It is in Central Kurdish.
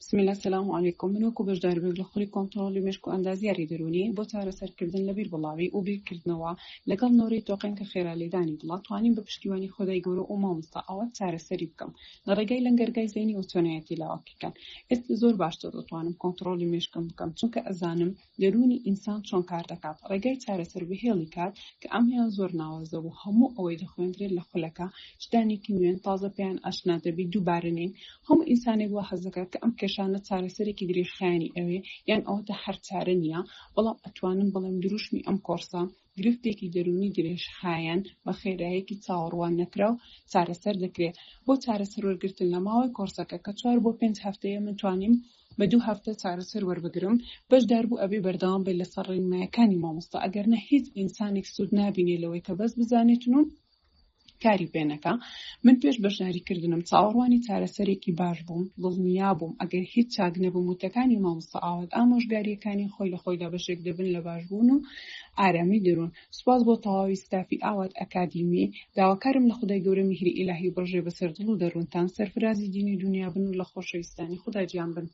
بسم الله السلام علیکم. من وەکو بەشداربوویەک لە خوڵی کۆنتڕۆڵی مێشک و ئەندازیاری دەرونی بۆ چارەسەرکردن لە بیربڵاوی و بیرکردنەوە لەگەڵ نۆڕی تۆقین کە خێرا لێدانی دڵات توانین بە پشتیوانی خۆدای گەورە و مامۆستا ئەوەت چارەسەری بکەم لە ڕێگای لەنگەرگای زەینی و چۆنایەتی لاواکەکان. ئێستا زۆر باشتر دەتوانم کۆنتڕۆڵی مێشکم بکەم چونکە ئەزانم دەرونی ئینسان چۆن کار دەکات. ڕێگای چارەسەر بەهێڵی کات کە ئەمیان زۆر ناوازە بوو هەموو ئەوەی دەخوێنرێت لە خولەکە شتانێکی نوێن تازە پێیان ئاشنا دەبی دووبارە نین. هەموو ئینسانێک وە حەز دەکات کە ئەم کێشانە چارەسەرێکی درێژخایەنی ئەوێ یان ئەوەتە هەر چارە نییە، بەڵام ئەتوانم بڵێم دروشمی ئەم کۆرسە گرفتێکی دەرونی درێژخایەن بە خێراییەکی چاوەڕوان نەکراو چارەسەر دەکرێت. بۆ چارەسەر وەرگرتن لە ماوەی کۆرسەکە کە 4 بۆ 5 هەفتەیە من توانیم بە 2 هەفتە چارەسەر وەربگرم. بەشدار بوو ئەبێ بەردەوام بێت لەسەر ڕێنماییەکانی مامۆستا، ئەگەرنە هیچ ئینسانێک سوود نابینێ لەوەی کە بەس بزانێتن و کاری پێنەکە. من پێش بەشداریکردنم چاوەڕوانی چارەسەرێکی باش بووم، دڵنیا بووم ئەگەر هیچ چاک نەبووم وتەکانی مامۆستا ئاوات ئامۆژگاریەکانی خۆی لە خۆیدا بەشێک دەبن لە باشبوون و ئارامی دەرون. سوپاس بۆ تەواوی ستافی ئاوات ئەکادیمی. داواکارم لە خودای گەورە میهری ئیلاهی بڕژێ بەسەر دڵ و دەروونتان. سەرفرازی دینی دنیا بن و لە خۆشەویستانی خودای گیان بن.